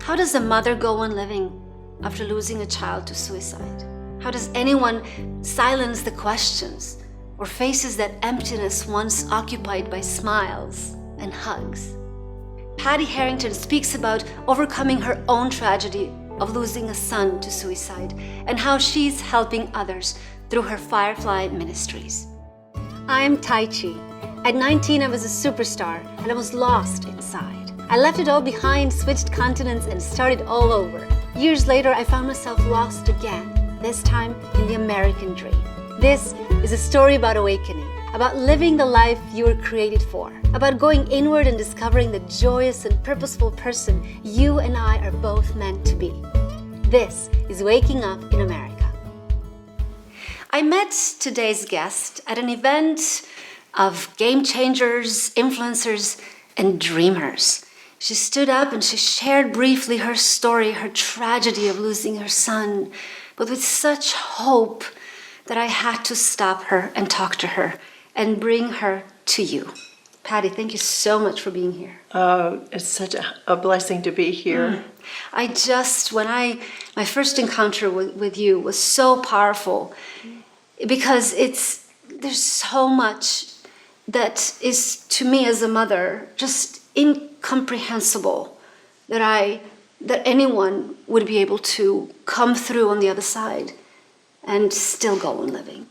How does a mother go on living after losing a child to suicide? How does anyone silence the questions or faces that emptiness once occupied by smiles and hugs? Patti Herrington speaks about overcoming her own tragedy of losing a son to suicide and how she's helping others through her Firefly Ministries. I'm Tajci. At 19, I was a superstar and I was lost inside. I left it all behind, switched continents, and started all over. Years later, I found myself lost again, this time in the American dream. This is a story about awakening, about living the life you were created for, about going inward and discovering the joyous and purposeful person you and I are both meant to be. This is Waking Up in America. I met today's guest at an event of game changers, influencers, and dreamers. She stood up and she shared briefly her story, her tragedy of losing her son, but with such hope that I had to stop her and talk to her and bring her to you. Patti, thank you so much for being here. Oh, it's such a blessing to be here. My first encounter with you was so powerful because there's so much that is, to me as a mother, just incomprehensible that anyone would be able to come through on the other side and still go on living.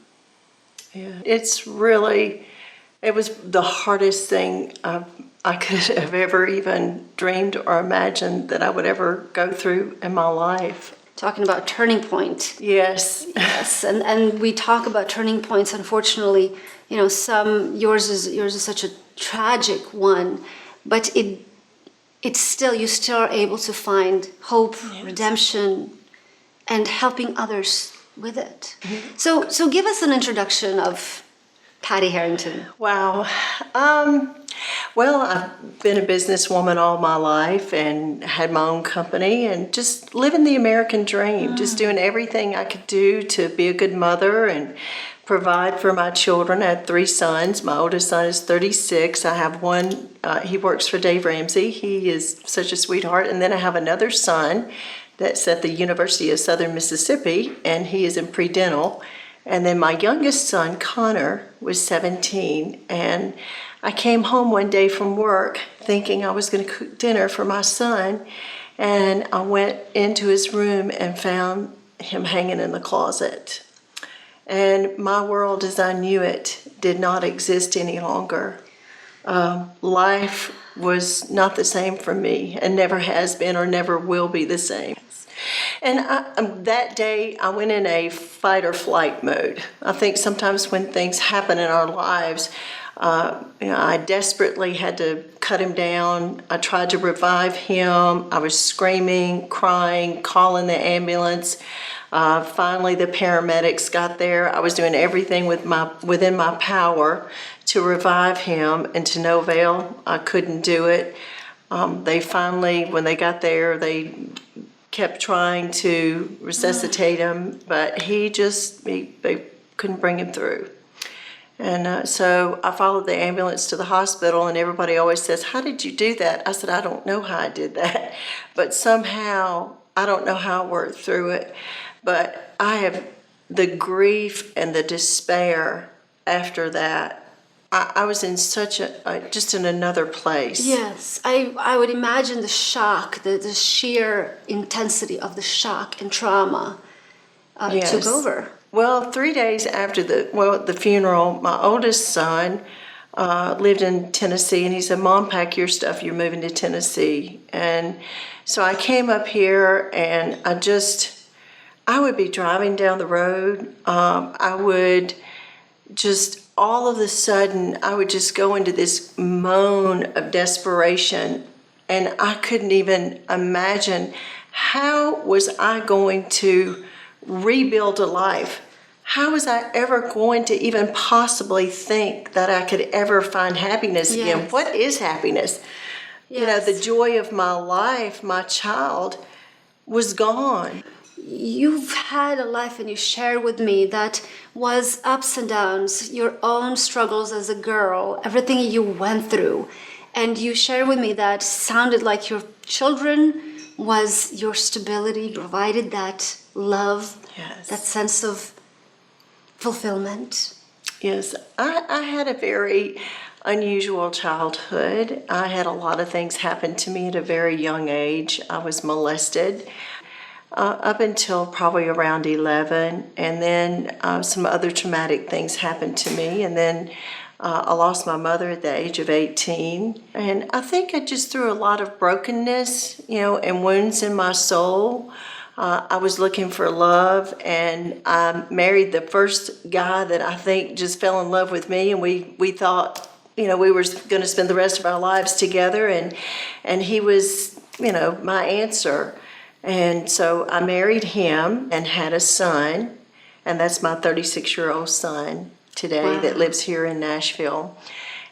Yeah, it was the hardest thing I could have ever even dreamed or imagined that I would ever go through in my life. Talking about turning point. Yes. Yes, and we talk about turning points. Unfortunately, yours is such a tragic one, but it's still, you still are able to find hope, yes, redemption, and helping others with it. Mm-hmm. So give us an introduction of Patti Herrington. Wow. Well, I've been a businesswoman all my life and had my own company and just living the American dream, just doing everything I could do to be a good mother and provide for my children. I had 3 sons. My oldest son is 36. I have one, he works for Dave Ramsey. He is such a sweetheart. And then I have another son that's at the University of Southern Mississippi, and he is in pre-dental. And then my youngest son, Connor, was 17, and I came home one day from work thinking I was going to cook dinner for my son, and I went into his room and found him hanging in the closet. And my world as I knew it did not exist any longer. Life was not the same for me and never has been or never will be the same. And that day, I went in a fight or flight mode. I think sometimes when things happen in our lives, I desperately had to cut him down. I tried to revive him. I was screaming, crying, calling the ambulance. Finally, the paramedics got there. I was doing everything within my power to revive him, and to no avail. I couldn't do it. They finally, when they got there, they kept trying to resuscitate him, but they couldn't bring him through. And so I followed the ambulance to the hospital, and everybody always says, "How did you do that?" I said, "I don't know how I did that, but somehow, I don't know how I worked through it." But I have the grief and the despair after that. I was in such just in another place. Yes, I would imagine the shock, the sheer intensity of the shock and trauma yes. took over. Well, 3 days after the funeral, my oldest son lived in Tennessee, and he said, "Mom, pack your stuff, you're moving to Tennessee." And so I came up here, and I would be driving down the road. I would just, all of a sudden, I would just go into this moan of desperation, and I couldn't even imagine how was I going to rebuild a life. How was I ever going to even possibly think that I could ever find happiness again? Yes. What is happiness? Yes. The joy of my life, my child, was gone. You've had a life, and you shared with me, that was ups and downs, your own struggles as a girl, everything you went through. And you shared with me that sounded like your children was your stability, provided that love, Yes. that sense of fulfillment. Yes, I had a very unusual childhood. I had a lot of things happen to me at a very young age. I was molested up until probably around 11, and then some other traumatic things happened to me, and then I lost my mother at the age of 18. And I think I just threw a lot of brokenness, and wounds in my soul. I was looking for love, and I married the first guy that I think just fell in love with me, and we thought, we were going to spend the rest of our lives together, and he was, my answer. And so I married him and had a son, and that's my 36-year-old son today. Wow. That lives here in Nashville.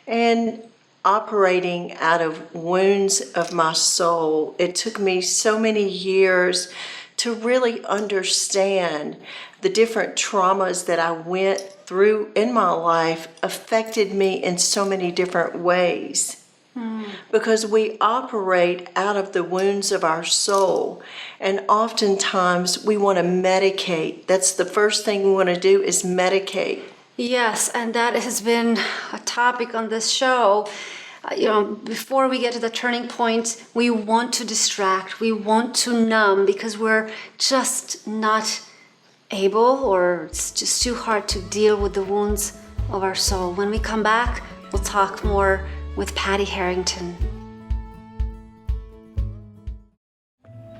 And operating out of wounds of my soul, it took me so many years to really understand the different traumas that I went through in my life affected me in so many different ways. Because we operate out of the wounds of our soul, and oftentimes we want to medicate. That's the first thing we want to do, is medicate. Yes, and that has been a topic on this show. Before we get to the turning point, we want to distract, we want to numb, because we're just not able, or it's just too hard to deal with the wounds of our soul. When we come back, we'll talk more with Patti Herrington.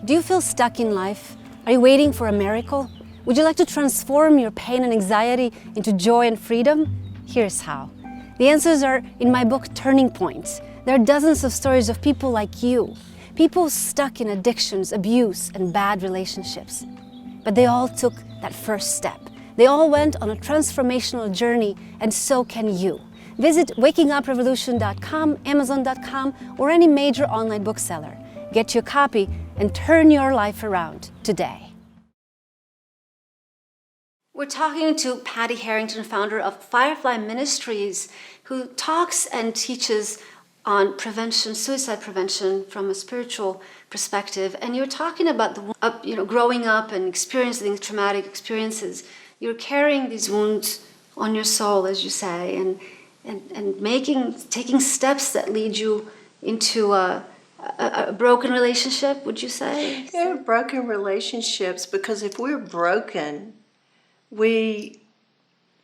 Do you feel stuck in life? Are you waiting for a miracle? Would you like to transform your pain and anxiety into joy and freedom? Here's how. The answers are in my book, Turning Points. There are dozens of stories of people like you, people stuck in addictions, abuse, and bad relationships. But they all took that first step. They all went on a transformational journey, and so can you. Visit wakinguprevolution.com, amazon.com, or any major online bookseller. Get your copy and turn your life around today. We're talking to Patti Herrington, founder of Firefly Ministries, who talks and teaches on prevention, suicide prevention from a spiritual perspective. And you're talking about growing up and experiencing traumatic experiences. You're carrying these wounds on your soul, as you say, and taking steps that lead you into a broken relationship, would you say? Yeah, broken relationships, because if we're broken, we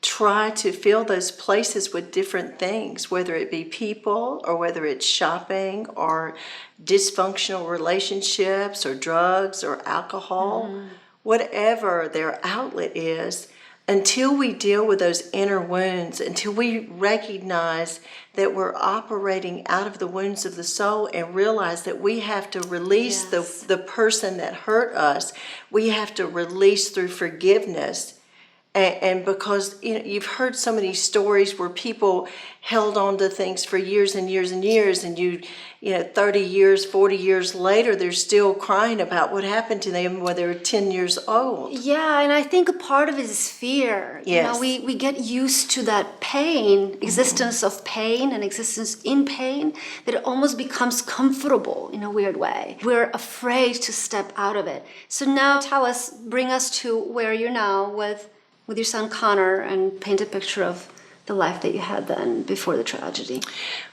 try to fill those places with different things, whether it be people or whether it's shopping or dysfunctional relationships or drugs or alcohol, whatever their outlet is. Until we deal with those inner wounds, until we recognize that we're operating out of the wounds of the soul and realize that we have to release the person that hurt us, we have to release through forgiveness. And because you've heard so many stories where people held on to things for years and years and years, and 30 years, 40 years later, they're still crying about what happened to them when they were 10 years old. Yeah, and I think a part of it is fear. Yes. We get used to that pain, existence of pain and existence in pain, that it almost becomes comfortable in a weird way. We're afraid to step out of it. So now bring us to where you're now with your son Connor, and paint a picture of the life that you had then before the tragedy.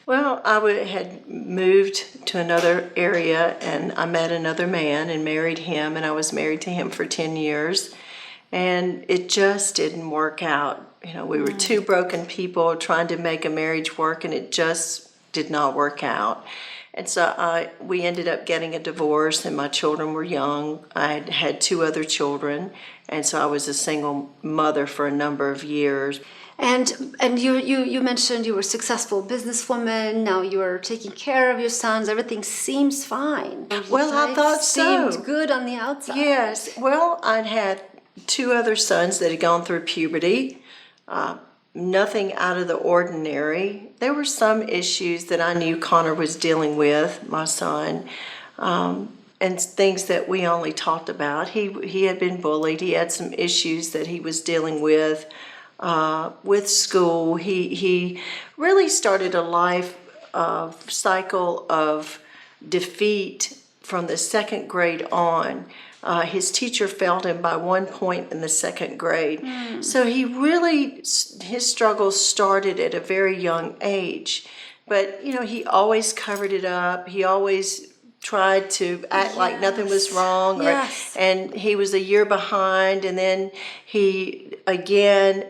Well, I had moved to another area, and I met another man and married him, and I was married to him for 10 years, and it just didn't work out. We were two broken people trying to make a marriage work, and it just did not work out. And so we ended up getting a divorce, and my children were young. I had two other children, and so I was a single mother for a number of years. And you mentioned you were a successful businesswoman. Now you're taking care of your sons. Everything seems fine. Well, I thought so. Seemed good on the outside. Yes. Well, I'd had two other sons that had gone through puberty. Nothing out of the ordinary. There were some issues that I knew Connor was dealing with, my son, and things that we only talked about. He had been bullied. He had some issues that he was dealing with school. He really started a life cycle of defeat from the second grade on. His teacher failed him by 1 point in the second grade. So his struggles started at a very young age. But, he always covered it up. He always tried to act like nothing was wrong. And he was a year behind. And then he, again,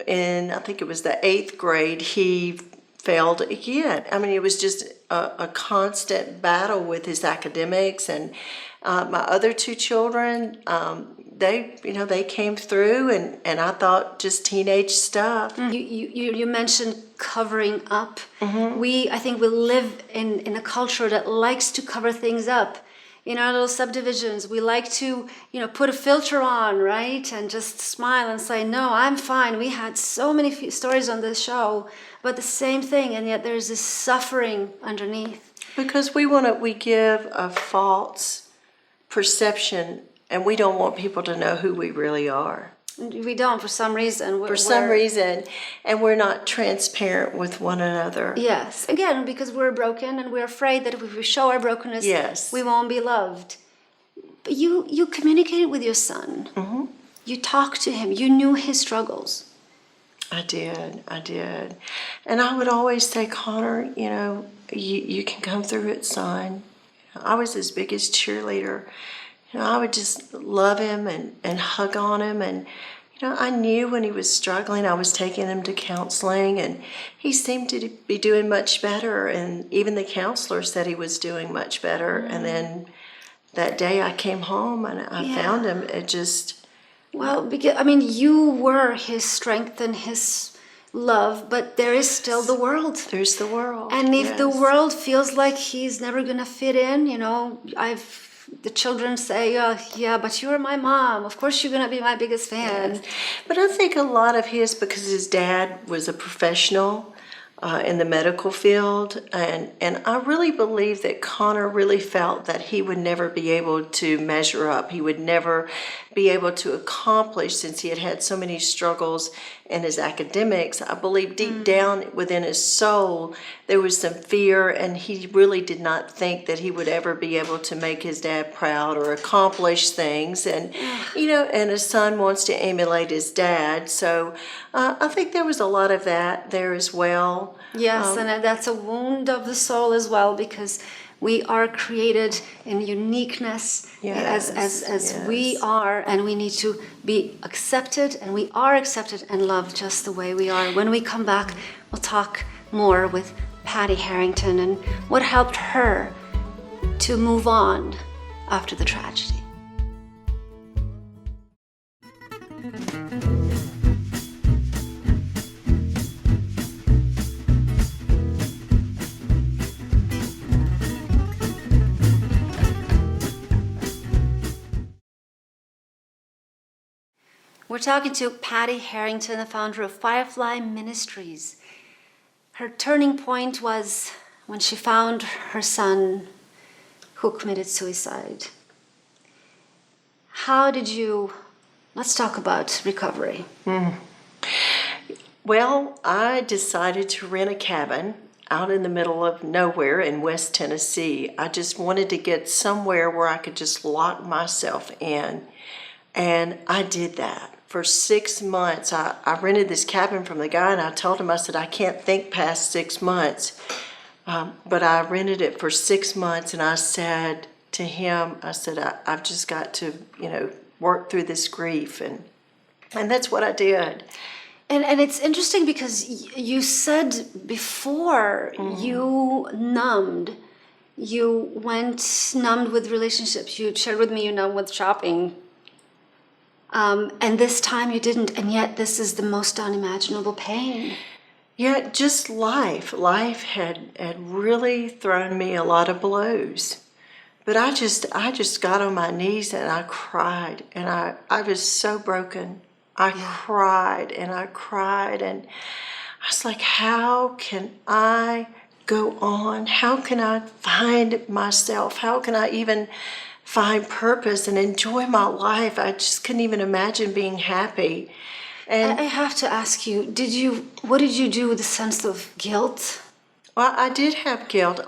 in, I think it was the 8th grade, he failed again. I mean, it was just a constant battle with his academics. And my other 2 children, they came through, and I thought just teenage stuff. You mentioned covering up. I think we live in a culture that likes to cover things up. In our little subdivisions, we like to, put a filter on, right? And just smile and say, no, I'm fine. We had so many stories on this show, but the same thing, and yet there's this suffering underneath. Because we give a false perception, and we don't want people to know who we really are. We don't, for some reason. And we're not transparent with one another. Yes, again, because we're broken, and we're afraid that if we show our brokenness, we won't be loved. But you communicated with your son. You talked to him. You knew his struggles. I did. And I would always say, Connor, you can come through it, son. I was his biggest cheerleader. I would just love him and hug on him. And, I knew when he was struggling, I was taking him to counseling, and he seemed to be doing much better. And even the counselor said he was doing much better. And then that day I came home and I found him. It just... Well, because, you were his strength and his love, but there is still the world. There's the world. And if the world feels like he's never going to fit in, the children say, yeah, but you're my mom. Of course you're going to be my biggest fan. Yes. But I think a lot of because his dad was a professional in the medical field, and I really believe that Connor really felt that he would never be able to measure up. He would never be able to accomplish, since he had so many struggles in his academics. I believe deep down within his soul there was some fear, and he really did not think that he would ever be able to make his dad proud or accomplish things. And and his son wants to emulate his dad, so I think there was a lot of that there as well. Yes, and that's a wound of the soul as well, because we are created in uniqueness as we are, and we need to be accepted, and we are accepted and loved just the way we are. When we come back, we'll talk more with Patti Herrington and what helped her to move on after the tragedy. We're talking to Patti Herrington, the founder of Firefly Ministries. Her turning point was when she found her son who committed suicide. Let's talk about recovery. Well, I decided to rent a cabin out in the middle of nowhere in West Tennessee. I just wanted to get somewhere where I could just lock myself in. And I did that. For 6 months, I rented this cabin from the guy, and I told him, I said, I can't think past 6 months. But I rented it for 6 months, and I said to him, I said, I've just got to, work through this grief. And that's what I did. And it's interesting because you said before you numbed. You went numbed with relationships. You shared with me you numbed with shopping. And this time you didn't, and yet this is the most unimaginable pain. Yeah, just life. Life had really thrown me a lot of blows. But I just got on my knees and I cried, and I was so broken. I cried and I cried, and I was like, how can I go on? How can I find myself? How can I even find purpose and enjoy my life? I just couldn't even imagine being happy. And I have to ask you, what did you do with the sense of guilt? Well, I did have guilt.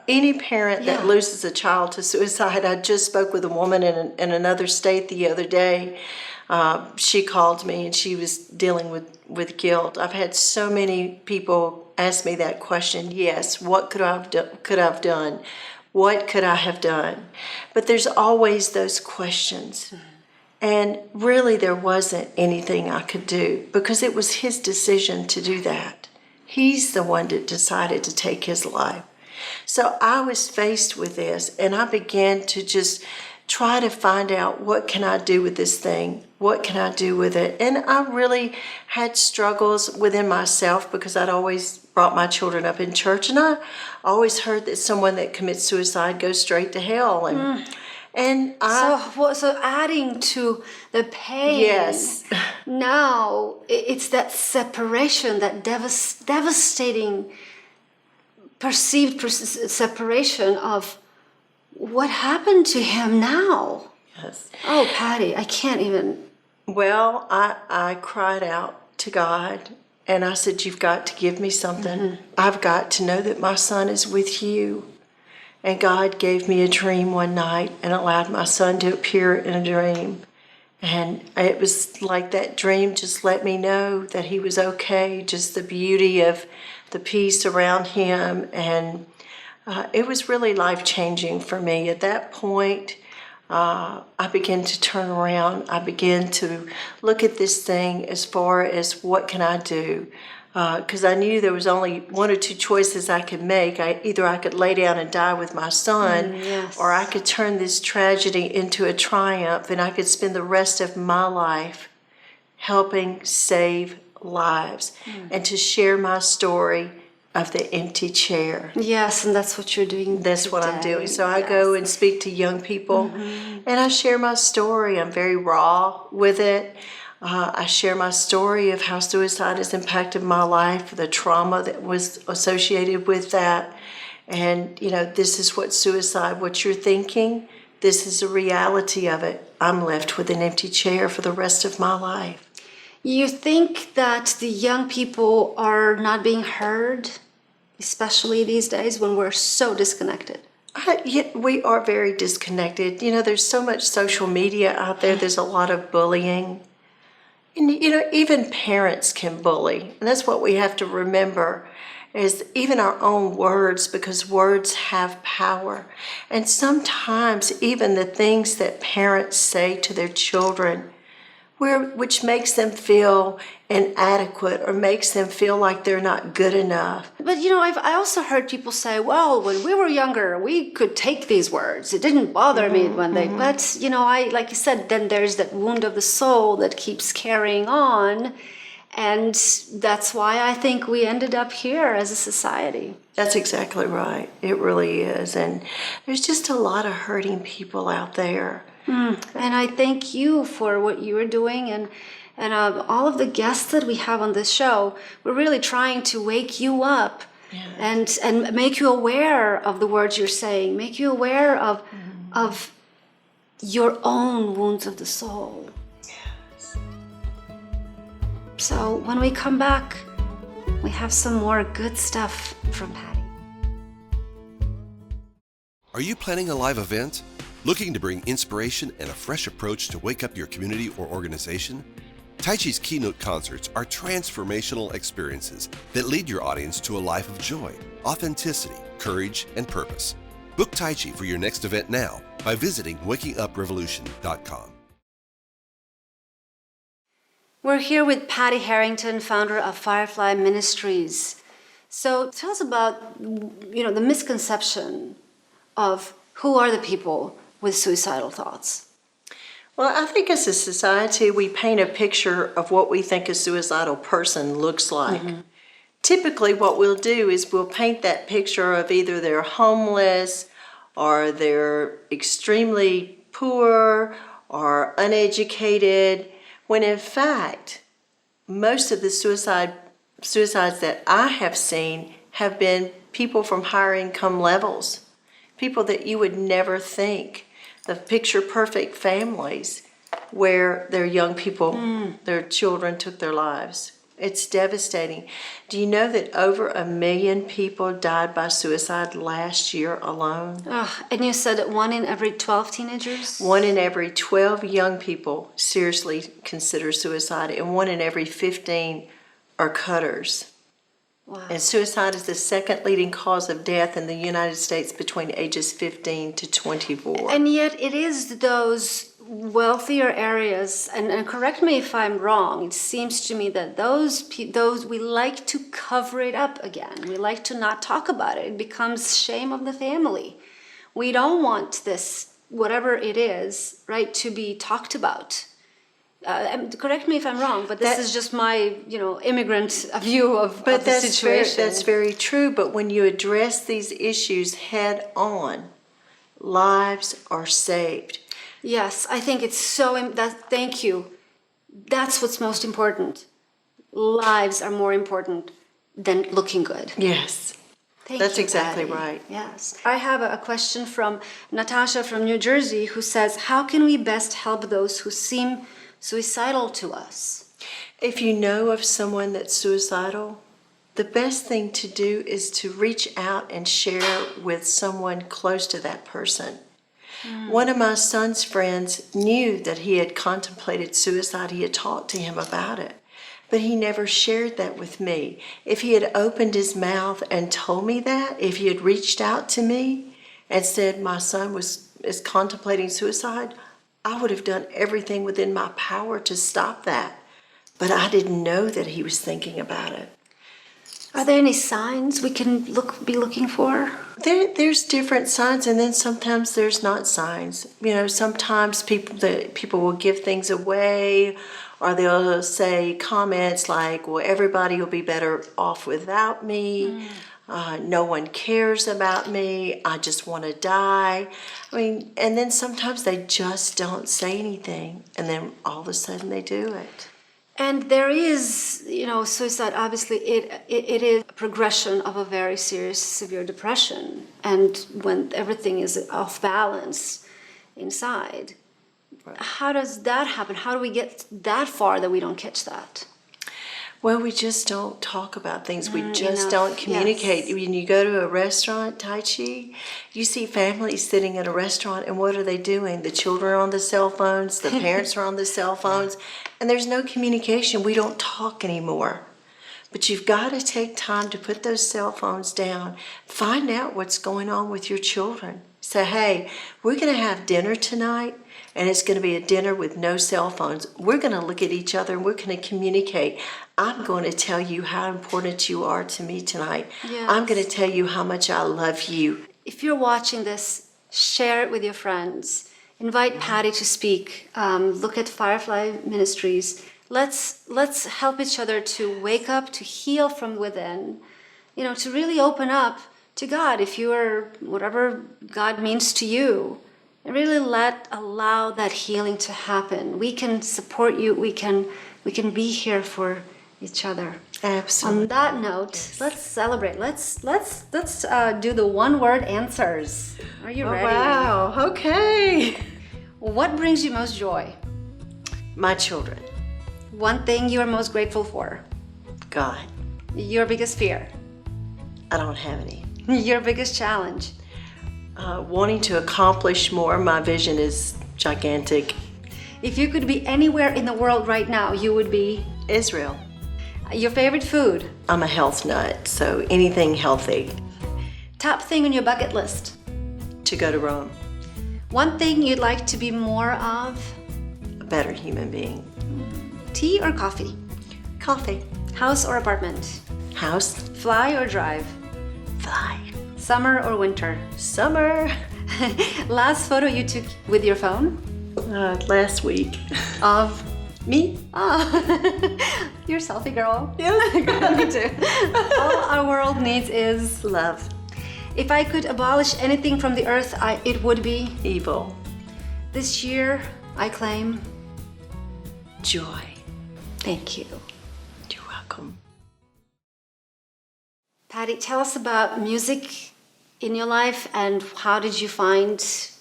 Any parent that loses a child to suicide. I just spoke with a woman in another state the other day. She called me and she was dealing with guilt. I've had so many people ask me that question. Yes, what could I have done? What could I have done? But there's always those questions. And really there wasn't anything I could do because it was his decision to do that. He's the one that decided to take his life. So I was faced with this and I began to just try to find out, what can I do with this thing? What can I do with it? And I really had struggles within myself because I'd always brought my children up in church, and I always heard that someone that commits suicide goes straight to hell. So adding to the pain, yes, now it's that separation, that devastating perceived separation of what happened to him now. Yes. Oh, Patti, I can't even. Well, I cried out to God and I said, you've got to give me something. Mm-hmm. I've got to know that my son is with you. And God gave me a dream one night and allowed my son to appear in a dream. And it was like that dream just let me know that he was okay, just the beauty of the peace around him. And it was really life-changing for me. At that point, I began to turn around. I began to look at this thing as far as what can I do? Because I knew there was only one or two choices I could make. Either I could lay down and die with my son, yes. or I could turn this tragedy into a triumph, and I could spend the rest of my life helping save lives and to share my story of the empty chair. Yes, and that's what you're doing. That's what I'm doing. So I go and speak to young people, and I share my story. I'm very raw with it. I share my story of how suicide has impacted my life, the trauma that was associated with that. And, this is what you're thinking, this is the reality of it. I'm left with an empty chair for the rest of my life. You think that the young people are not being heard, especially these days when we're so disconnected? We are very disconnected. There's so much social media out there. There's a lot of bullying. And, even parents can bully. And that's what we have to remember, is even our own words, because words have power. And sometimes even the things that parents say to their children, which makes them feel inadequate or makes them feel like they're not good enough. But, I also heard people say, well, when we were younger, we could take these words. It didn't bother me when they... But, like you said, then there's that wound of the soul that keeps carrying on. And that's why I think we ended up here as a society. That's exactly right. It really is. And there's just a lot of hurting people out there. And I thank you for what you are doing, and all of the guests that we have on this show. We're really trying to wake you up, and make you aware of the words you're saying, make you aware of your own wounds of the soul. Yes. So when we come back, we have some more good stuff from Patti. Are you planning a live event? Looking to bring inspiration and a fresh approach to wake up your community or organization? Tajci's keynote concerts are transformational experiences that lead your audience to a life of joy, authenticity, courage, and purpose. Book Tajci for your next event now by visiting wakinguprevolution.com. We're here with Patti Herrington, founder of Firefly Ministries. So tell us about, the misconception of who are the people with suicidal thoughts. Well, I think as a society, we paint a picture of what we think a suicidal person looks like. Typically, what we'll do is we'll paint that picture of either they're homeless or they're extremely poor or uneducated, when in fact, most of the suicides that I have seen have been people from higher income levels, people that you would never think, the picture-perfect families where their young people, their children took their lives. It's devastating. Do you know that over 1 million people died by suicide last year alone? And you said that 1 in every 12 teenagers? 1 in every 12 young people seriously consider suicide, and 1 in every 15 are cutters. Wow. And suicide is the second leading cause of death in the United States between ages 15 to 24. And yet it is those wealthier areas, and correct me if I'm wrong, it seems to me that those we like to cover it up again. We like to not talk about it. It becomes shame of the family. We don't want this, whatever it is, right, to be talked about. Correct me if I'm wrong, but this is just my, immigrant view of the situation. That's very true, but when you address these issues head on, lives are saved. Yes, I think it's thank you. That's what's most important. Lives are more important than looking good. Yes. That's exactly Patti. right. Yes. I have a question from Natasha from New Jersey who says, how can we best help those who seem suicidal to us? If you know of someone that's suicidal, the best thing to do is to reach out and share with someone close to that person. One of my son's friends knew that he had contemplated suicide. He had talked to him about it, but he never shared that with me. If he had opened his mouth and told me that, if he had reached out to me and said my son is contemplating suicide, I would have done everything within my power to stop that. But I didn't know that he was thinking about it. Are there any signs we can be looking for? There's different signs, and then sometimes there's not signs. Sometimes people will give things away, or they'll say comments like, well, everybody will be better off without me. No one cares about me. I just want to die. And then sometimes they just don't say anything, and then all of a sudden they do it. And there is, suicide, obviously, it is a progression of a very serious, severe depression. And when everything is off balance inside, right. How does that happen? How do we get that far that we don't catch that? Well, we just don't talk about things. We just don't communicate. Yes. When you go to a restaurant, Tajci, you see families sitting at a restaurant, and what are they doing? The children are on the cell phones, the parents are on the cell phones, and there's no communication. We don't talk anymore. But you've got to take time to put those cell phones down. Find out what's going on with your children. Say, hey, we're going to have dinner tonight, and it's going to be a dinner with no cell phones. We're going to look at each other, and we're going to communicate. I'm going to tell you how important you are to me tonight. Yes. I'm going to tell you how much I love you. If you're watching this, share it with your friends. Invite Patti to speak. Look at Firefly Ministries. Let's help each other to wake up, to heal from within, to really open up to God if you are whatever God means to you, and really allow that healing to happen. We can support you. We can be here for each other. Absolutely. On that note, let's celebrate. Let's do the one-word answers. Are you ready? Wow. Okay. What brings you most joy? My children. One thing you are most grateful for? God. Your biggest fear? I don't have any. Your biggest challenge? Wanting to accomplish more. My vision is gigantic. If you could be anywhere in the world right now, you would be? Israel. Your favorite food? I'm a health nut, so anything healthy. Top thing on your bucket list? To go to Rome. One thing you'd like to be more of? A better human being. Tea or coffee? Coffee. House or apartment? House. Fly or drive? Fly. Summer or winter? Summer. Last photo you took with your phone? Last week. Of? Me? Oh, you're a selfie girl. Yes. Me too. All our world needs is love. If I could abolish anything from the earth, it would be evil. This year, I claim joy. Thank you. You're welcome. Patti, tell us about music in your life, and how did you find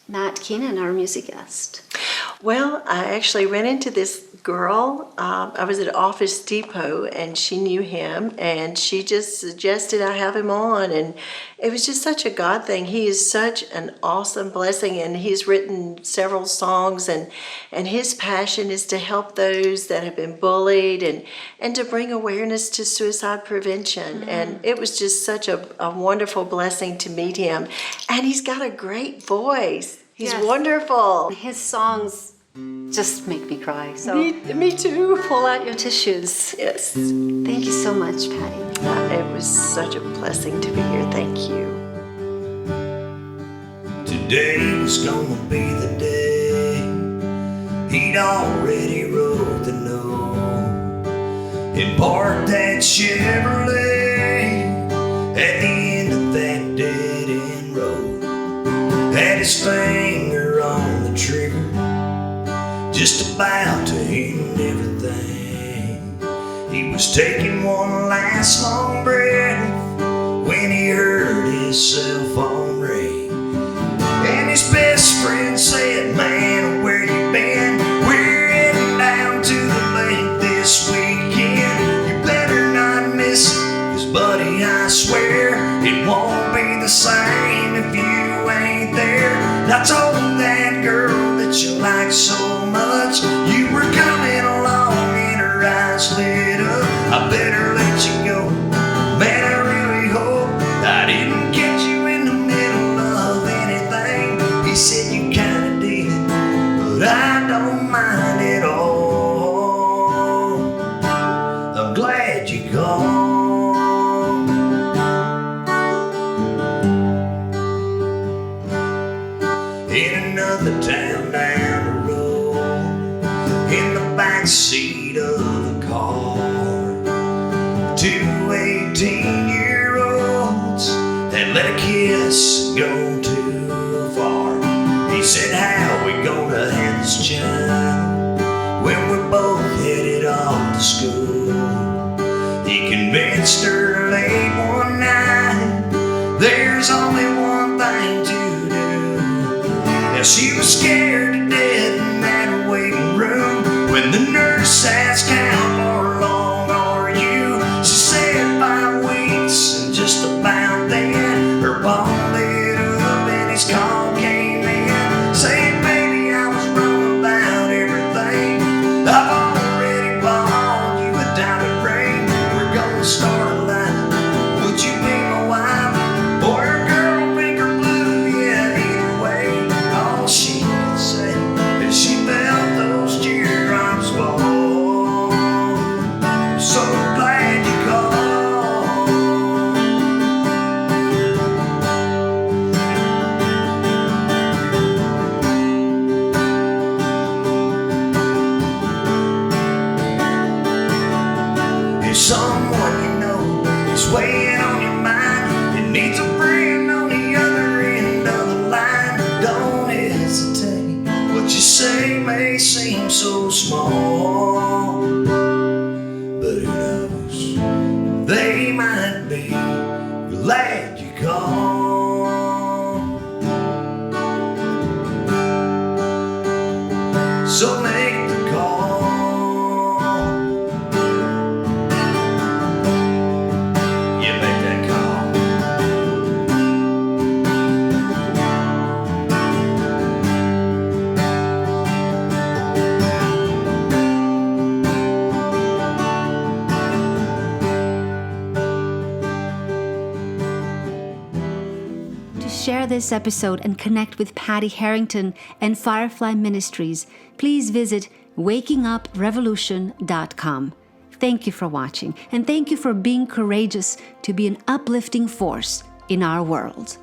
Matt Kennon, our music guest? Well, I actually ran into this girl. I was at Office Depot, and she knew him, and she just suggested I have him on, and it was just such a God thing. He is such an awesome blessing, and he's written several songs, and his passion is to help those that have been bullied and to bring awareness to suicide prevention. And it was just such a wonderful blessing to meet him, and he's got a great voice. He's Yes. wonderful. His songs just make me cry. So Me too. pull out your tissues. Yes. Thank you so much, Patti. It was such a blessing to be here. Thank you. Today was gonna be the day. He'd already wrote the note and parked that Chevrolet at the end of that dead-end road. Had his finger on the trigger, just about to end everything. He was taking one last long breath when he heard his cell phone ring. And his best friend said, "Man, where you been? We're heading down to the lake this weekend. You better not miss it, 'cause buddy, I swear it won't be the same if you ain't there." And I told that girl that you like so much, you were coming along and her eyes lit up. I better let you go. Man, I really hope I didn't catch you in the middle of anything. He said you kinda did, but I don't mind at all. I'm glad you're gone. In another town down the road, in the back seat of a car, 2 18-year-olds that let a kiss go too far. He said, "How we gonna have this child when we're both headed off to school?" He convinced her late one night there's only one thing to do. Now she was scared to death in that waiting room when the nurse asked, "How long are you?" She said 5 weeks, and just about then her phone lit up and his call came in, saying, "Baby, I was wrong about everything. I've already bought you a diamond ring. We're gonna start a line. Would you be my wife? Or a girl, pink or blue? Yeah, either way." All she could say is she felt those teardrops fall. I'm so glad you called. If someone you know is weighing on your mind and needs a friend on the other end of the line, don't hesitate. What you say may seem so small, but who knows? They might be glad you called. So make the call. You make that call. To share this episode and connect with Patti Herrington and Firefly Ministries, please visit wakinguprevolution.com. Thank you for watching, and thank you for being courageous to be an uplifting force in our world.